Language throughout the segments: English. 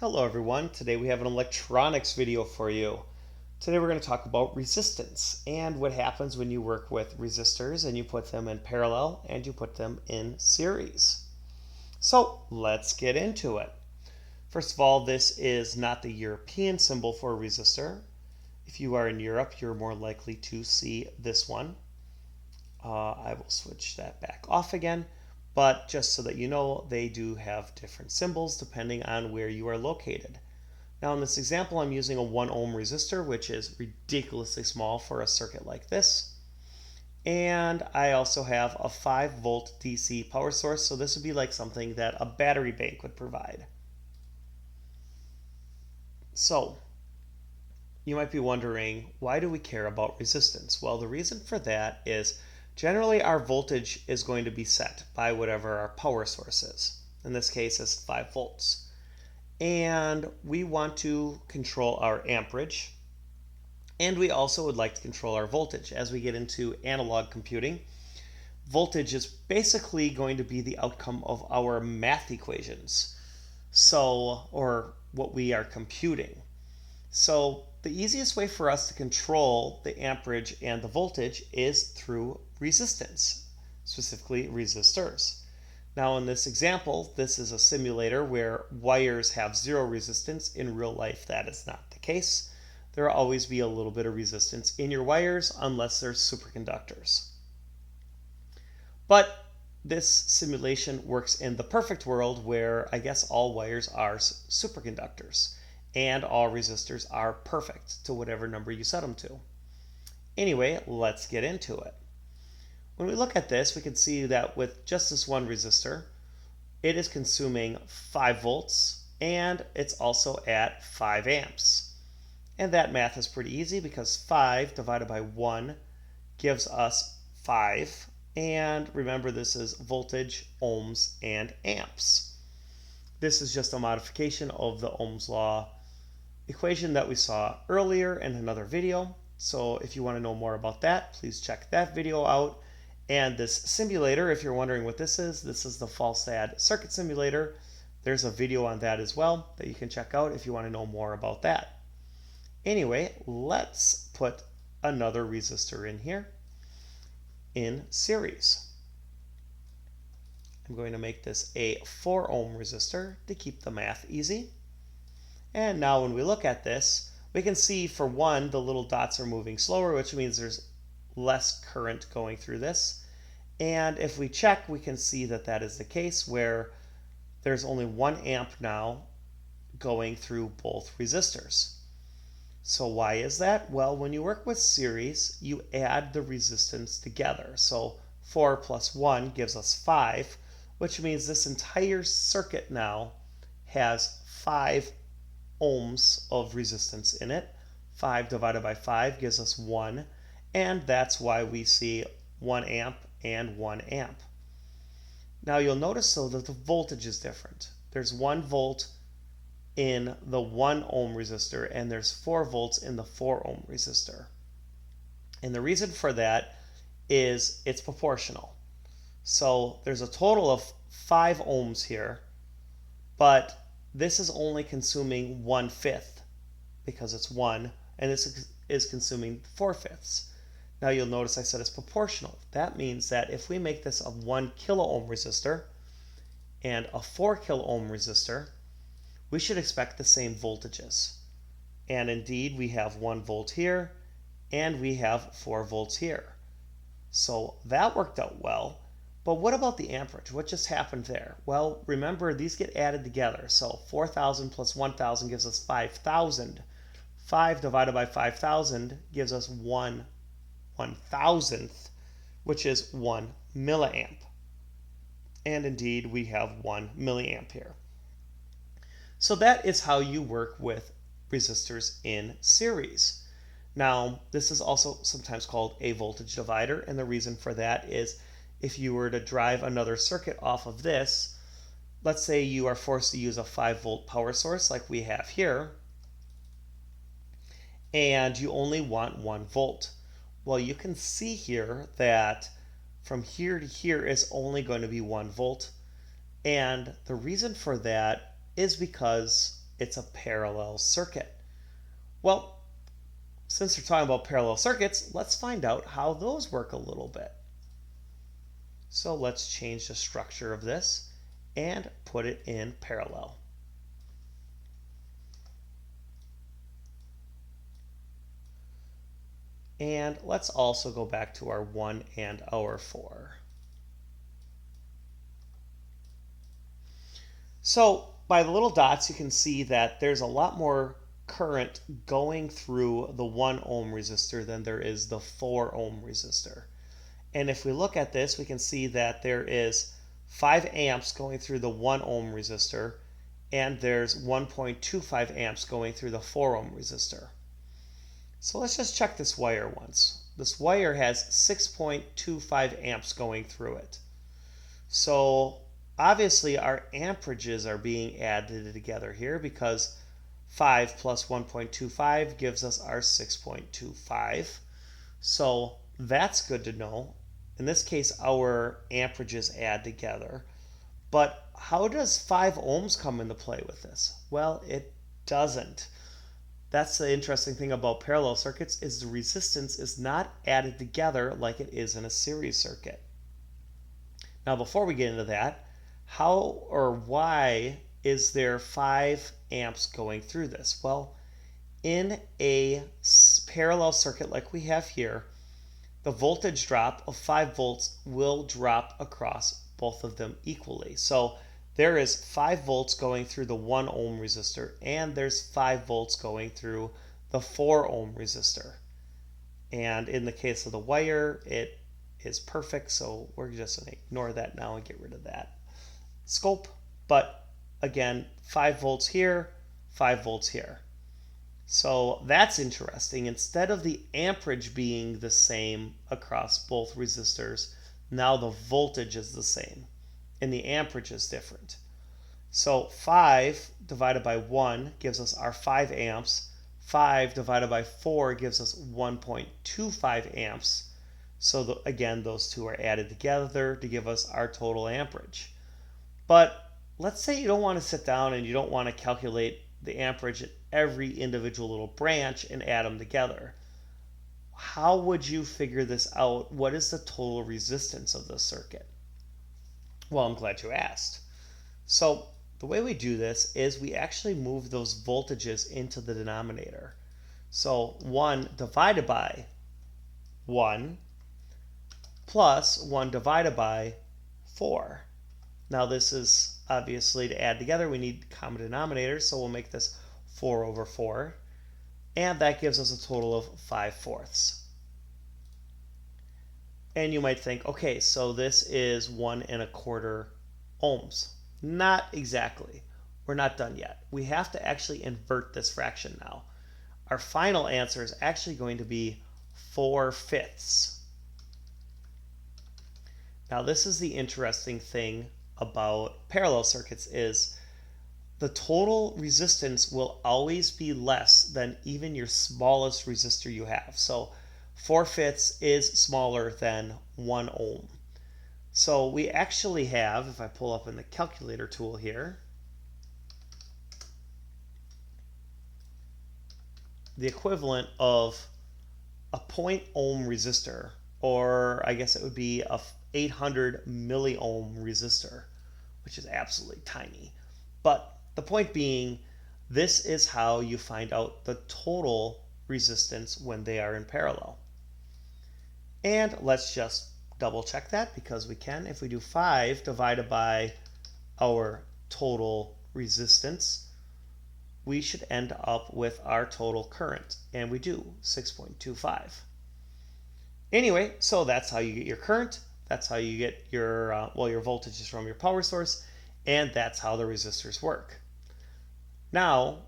Hello everyone, today we have an electronics video for you. Today we're going to talk about resistance and what happens when you work with resistors and you put them in parallel and you put them in series. So let's get into it. First of all, this is not the European symbol for a resistor. If you are in Europe, you're more likely to see this one. I will switch that back off again. But just so that you know, they do have different symbols depending on where you are located. Now in this example, I'm using a 1 ohm resistor, which is ridiculously small for a circuit like this. And I also have a 5-volt DC power source, so this would be like something that a battery bank would provide. So you might be wondering, why do we care about resistance? Well, the reason for that is generally our voltage is going to be set by whatever our power source is. In this case, it's 5 volts. And we want to control our amperage. And we also would like to control our voltage. As we get into analog computing, voltage is basically going to be the outcome of our math equations. Or what we are computing. So the easiest way for us to control the amperage and the voltage is through resistance, specifically resistors. Now in this example, this is a simulator where wires have zero resistance. In real life, that is not the case. There will always be a little bit of resistance in your wires unless they're superconductors. But this simulation works in the perfect world where I guess all wires are superconductors and all resistors are perfect to whatever number you set them to. Anyway, let's get into it. When we look at this, we can see that with just this one resistor, it is consuming 5 volts and it's also at 5 amps. And that math is pretty easy because 5 divided by 1 gives us 5. And remember, this is voltage, ohms, and amps. This is just a modification of the Ohm's law equation that we saw earlier in another video. So if you want to know more about that, please check that video out. And this simulator, if you're wondering what this is the Falstad circuit simulator. There's a video on that as well that you can check out if you want to know more about that. Anyway, let's put another resistor in here in series. I'm going to make this a 4 ohm resistor to keep the math easy. And now when we look at this, we can see for one, the little dots are moving slower, which means there's less current going through this. And if we check, we can see that that is the case where there's only 1 amp now going through both resistors. So why is that? Well, when you work with series, you add the resistance together. So 4 plus 1 gives us 5, which means this entire circuit now has 5 ohms of resistance in it. 5 divided by 5 gives us 1, and that's why we see 1 amp and 1 amp. Now you'll notice though that the voltage is different. There's 1 volt in the 1 ohm resistor and there's 4 volts in the 4 ohm resistor. And the reason for that is it's proportional. So there's a total of 5 ohms here, but this is only consuming 1/5 because it's 1, and this is consuming 4/5. Now you'll notice I said it's proportional. That means that if we make this a 1 kilo ohm resistor and a 4 kilo ohm resistor, we should expect the same voltages. And indeed, we have 1 volt here and we have 4 volts here. So that worked out well. But what about the amperage? What just happened there? Well, remember, these get added together. So 4,000 plus 1,000 gives us 5,000. 5 divided by 5,000 gives us 1/1000th, which is 1 milliamp. And indeed, we have 1 milliamp here. So that is how you work with resistors in series. Now, this is also sometimes called a voltage divider, and the reason for that is if you were to drive another circuit off of this, let's say you are forced to use a 5-volt power source like we have here, and you only want 1 volt. Well, you can see here that from here to here is only going to be 1 volt, and the reason for that is because It's a parallel circuit. Well, since we're talking about parallel circuits, let's find out how those work a little bit. So let's change the structure of this and put it in parallel. And let's also go back to our 1 and our 4. So by the little dots, you can see that there's a lot more current going through the 1 ohm resistor than there is the 4 ohm resistor. And if we look at this, we can see that there is 5 amps going through the 1 ohm resistor, and there's 1.25 amps going through the 4 ohm resistor. So let's just check this wire once. This wire has 6.25 amps going through it. So obviously our amperages are being added together here because 5 plus 1.25 gives us our 6.25. So that's good to know. In this case, our amperages add together. But how does 5 ohms come into play with this? Well, it doesn't. That's the interesting thing about parallel circuits is the resistance is not added together like it is in a series circuit. Now, before we get into that, how or why is there 5 amps going through this? Well, in a parallel circuit like we have here, the voltage drop of 5 volts will drop across both of them equally. So there is 5 volts going through the 1 ohm resistor, and there's 5 volts going through the 4 ohm resistor. And in the case of the wire, it is perfect, so we're just going to ignore that now and get rid of that scope. But again, 5 volts here, 5 volts here. So that's interesting. Instead of the amperage being the same across both resistors, now the voltage is the same and the amperage is different. So 5 divided by 1 gives us our 5 amps. 5 divided by 4 gives us 1.25 amps. So again, those two are added together to give us our total amperage. But let's say you don't want to sit down and you don't want to calculate the amperage at every individual little branch and add them together. How would you figure this out? What is the total resistance of this circuit? Well, I'm glad you asked. So the way we do this is we actually move those voltages into the denominator. So 1 divided by 1 plus 1 divided by 4. Now this is obviously to add together, we need common denominators, so we'll make this 4 over 4. And that gives us a total of 5/4. And you might think, okay, so this is 1.25 ohms. Not exactly. We're not done yet. We have to actually invert this fraction now. Our final answer is actually going to be 4/5. Now this is the interesting thing about parallel circuits is the total resistance will always be less than even your smallest resistor you have. So 4/5 is smaller than 1 ohm. So we actually have, if I pull up in the calculator tool here, the equivalent of a 0.ohm resistor, or I guess it would be a 800 milliohm resistor, which is absolutely tiny. But the point being, this is how you find out the total resistance when they are in parallel. And let's just double check that because we can. If we do 5 divided by our total resistance, we should end up with our total current. And we do, 6.25. Anyway, so that's how you get your current. That's how you get your, your voltages from your power source. And that's how the resistors work. Now,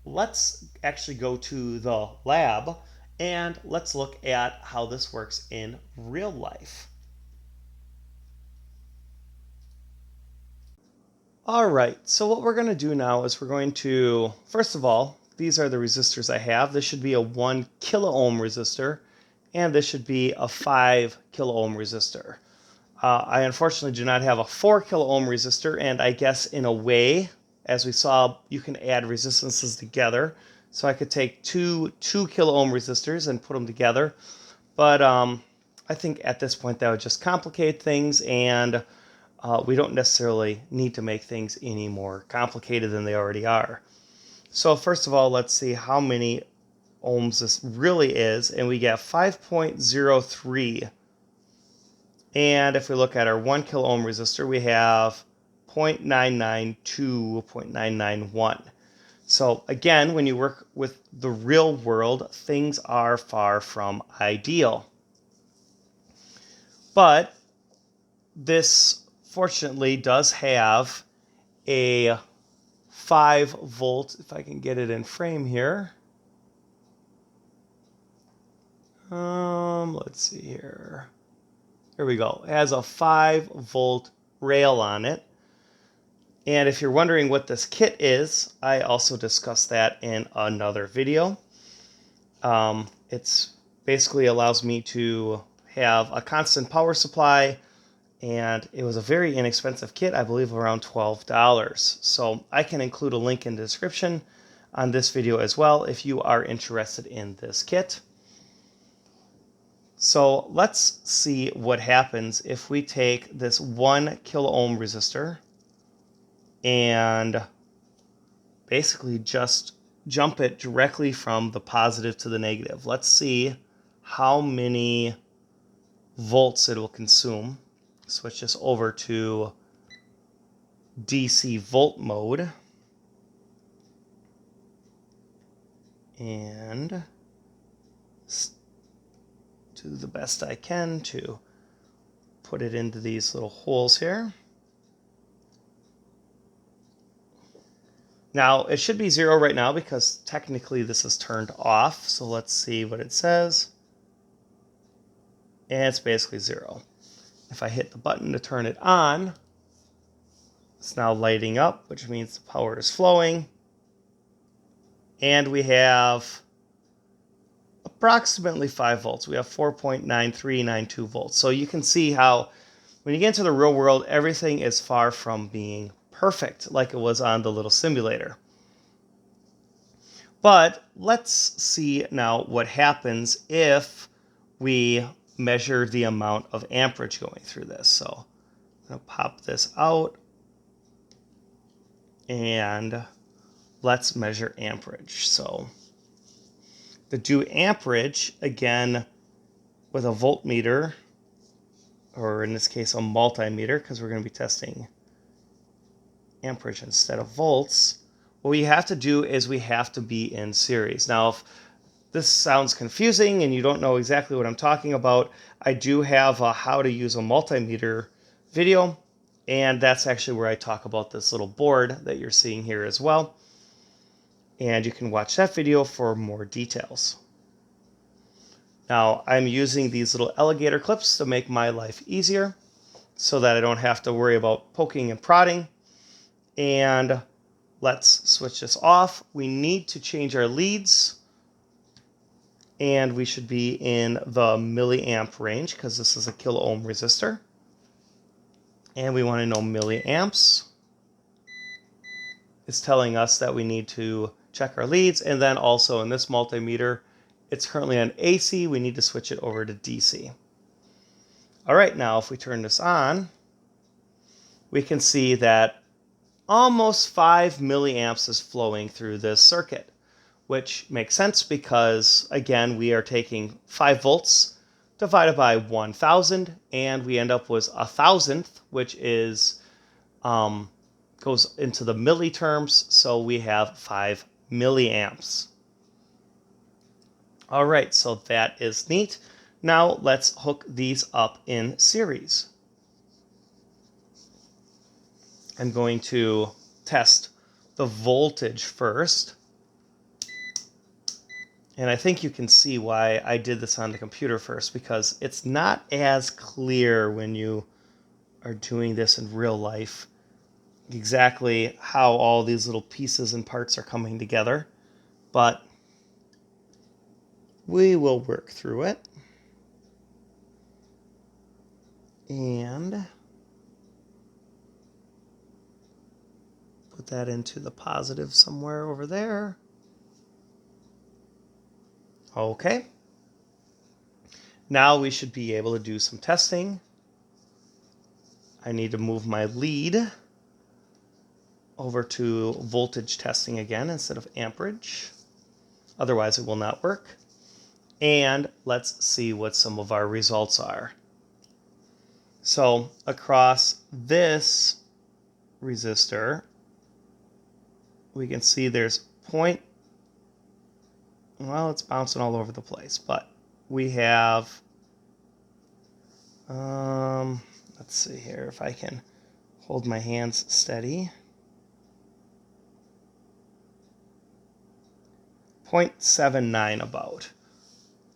let's actually go to the lab and let's look at how this works in real life. All right, so what we're going to do now is we're going to, first of all, these are the resistors I have. This should be a 1 kilo ohm resistor, and this should be a 5 kilo ohm resistor. I unfortunately do not have a 4 kilo ohm resistor, and I guess in a way, as we saw, you can add resistances together. So I could take two 2 kilo ohm resistors and put them together. But I think at this point that would just complicate things, and we don't necessarily need to make things any more complicated than they already are. So first of all, let's see how many ohms this really is, and we get 5.03. And if we look at our 1 kilo ohm resistor, we have 0.992, 0.991. So again, when you work with the real world, things are far from ideal. But this fortunately does have a 5 volt, if I can get it in frame here. Let's see here. Here we go. It has a 5 volt rail on it. And if you're wondering what this kit is, I also discussed that in another video. It's basically allows me to have a constant power supply, and it was a very inexpensive kit, I believe around $12. So I can include a link in the description on this video as well if you are interested in this kit. So let's see what happens if we take this 1 kilo ohm resistor and basically just jump it directly from the positive to the negative. Let's see how many volts it will consume. Switch this over to DC volt mode. And do the best I can to put it into these little holes here. Now, it should be 0 right now because technically this is turned off. So let's see what it says. And it's basically 0. If I hit the button to turn it on, it's now lighting up, which means the power is flowing. And we have approximately 5 volts. We have 4.9392 volts. So you can see how when you get into the real world, everything is far from being perfect like it was on the little simulator. But let's see now what happens if we measure the amount of amperage going through this. So I'm going to pop this out and let's measure amperage. So to do amperage, again, with a voltmeter, or in this case a multimeter, because we're going to be testing amperage instead of volts, what we have to do is we have to be in series. Now, if this sounds confusing and you don't know exactly what I'm talking about, I do have a how to use a multimeter video, and that's actually where I talk about this little board that you're seeing here as well. And you can watch that video for more details. Now, I'm using these little alligator clips to make my life easier so that I don't have to worry about poking and prodding. And let's switch this off. We need to change our leads, and we should be in the milliamp range because this is a kilo ohm resistor. And we want to know milliamps. It's telling us that we need to check our leads, and then also in this multimeter, it's currently on AC. We need to switch it over to DC. All right, now if we turn this on, we can see that almost 5 milliamps is flowing through this circuit, which makes sense because, again, we are taking 5 volts divided by 1,000, and we end up with 1,000th, which is goes into the milli terms, so we have 5 milliamps. All right, so that is neat. Now let's hook these up in series. I'm going to test the voltage first. And I think you can see why I did this on the computer first, because it's not as clear when you are doing this in real life exactly how all these little pieces and parts are coming together. But we will work through it. And put put that into the positive somewhere over there. Okay. Now we should be able to do some testing. I need to move my lead over to voltage testing again instead of amperage. Otherwise it will not work. And let's see what some of our results are. So across this resistor, we can see there's point, well, it's bouncing all over the place, but we have, let's see here if I can hold my hands steady. 0.79 about.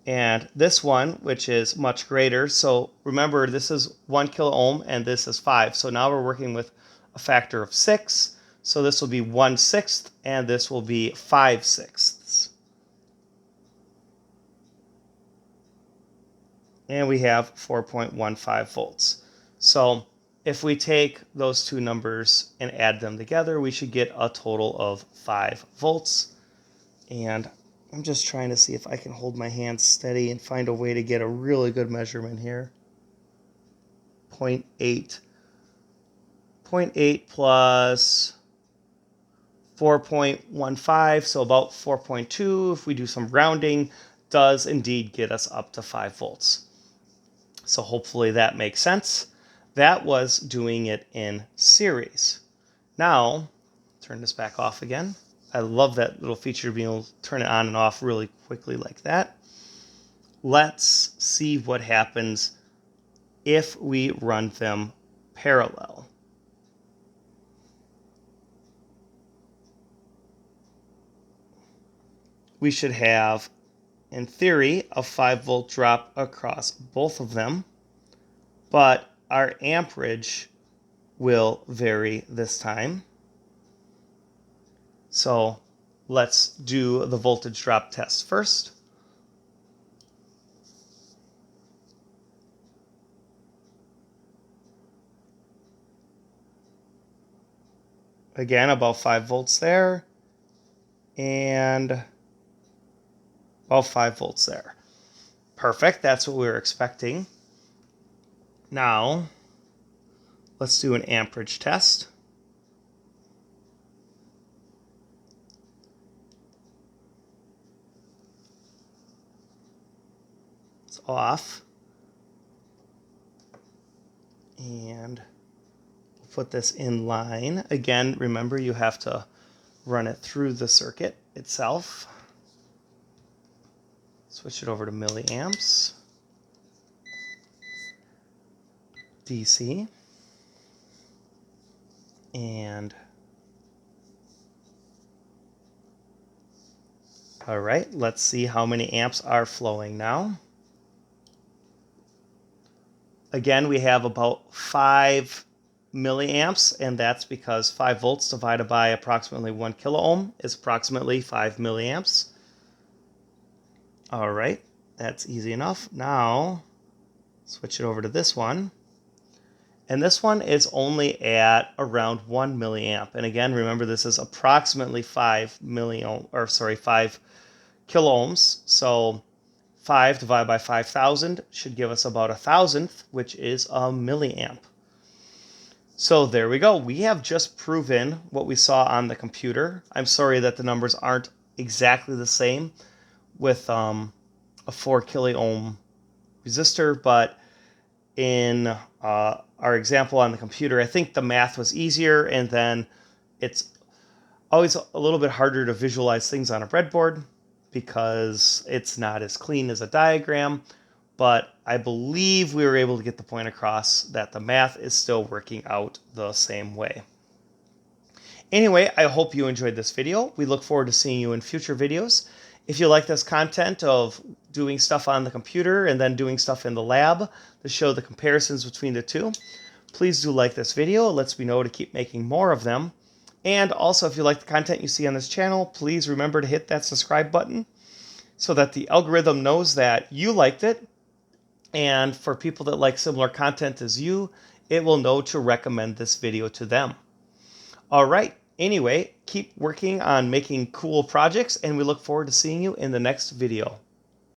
And this one, which is much greater, so remember this is 1 kilo ohm and this is 5. So now we're working with a factor of 6. So this will be 1/6 and this will be 5/6. And we have 4.15 volts. So if we take those two numbers and add them together, we should get a total of 5 volts. And I'm just trying to see if I can hold my hands steady and find a way to get a really good measurement here. 0.8. 0.8 plus 4.15, so about 4.2, if we do some rounding, does indeed get us up to 5 volts. So hopefully that makes sense. That was doing it in series. Now, turn this back off again. I love that little feature of being able to turn it on and off really quickly like that. Let's see what happens if we run them parallel. We should have, in theory, a 5 volt drop across both of them, but our amperage will vary this time. So let's do the voltage drop test first. Again, about 5 volts there, and about 5 volts there. Perfect, that's what we were expecting. Now, let's do an amperage test. It's off. And we'll put this in line. Again, remember you have to run it through the circuit itself. Switch it over to milliamps. DC. And all right, let's see how many amps are flowing now. Again, we have about 5 milliamps, and that's because 5 volts divided by approximately 1 kilo ohm is approximately 5 milliamps. All right, that's easy enough. Now, switch it over to this one. And this one is only at around 1 milliamp. And again, remember this is approximately 5 kilo ohms. So 5 divided by 5,000 should give us about 1,000th, which is a milliamp. So there we go. We have just proven what we saw on the computer. I'm sorry that the numbers aren't exactly the same with a 4 kilo ohm resistor, but in our example on the computer, I think the math was easier, and then it's always a little bit harder to visualize things on a breadboard because it's not as clean as a diagram, but I believe we were able to get the point across that the math is still working out the same way. Anyway, I hope you enjoyed this video. We look forward to seeing you in future videos. If you like this content of doing stuff on the computer and then doing stuff in the lab to show the comparisons between the two, please do like this video. It lets me know to keep making more of them. And also, if you like the content you see on this channel, please remember to hit that subscribe button so that the algorithm knows that you liked it. And for people that like similar content as you, it will know to recommend this video to them. All right. Anyway, keep working on making cool projects, and we look forward to seeing you in the next video.